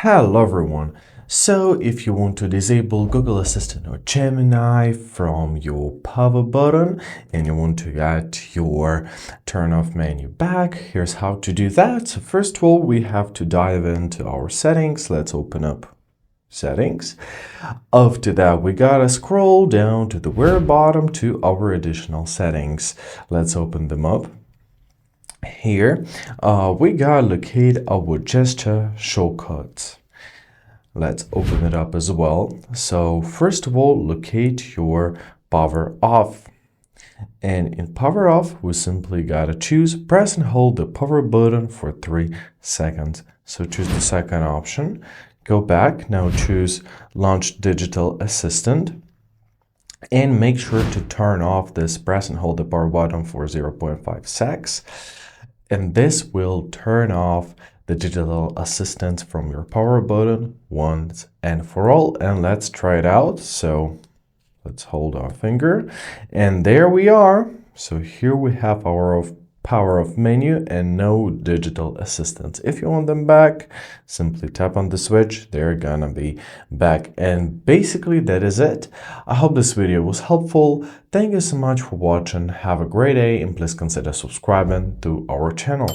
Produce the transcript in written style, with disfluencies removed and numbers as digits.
Hello everyone. So if you want to disable Google Assistant or Gemini from your power button and you want to get your turn off menu back, here's how to do that. So first of all, we have to dive into our settings. Let's open up settings. After that, we gotta scroll down to the very bottom to our additional settings. Let's open them up. Here, we gotta locate our gesture shortcuts. Let's open it up as well. So first of all, locate your power off. And in power off, we simply gotta press and hold the power button for 3 seconds. So choose the second option. Go back, now choose Launch Digital Assistant. And make sure to turn off this press and hold the power button for 0.5 seconds. And this will turn off the digital assistant from your power button once and for all. And let's try it out. So let's hold our finger and there we are. So here we have our power off menu and no digital assistants. If you want them back, simply tap on the switch. They're gonna be back. And basically that is it. I hope this video was helpful. Thank you so much for watching. Have a great day and please consider subscribing to our channel.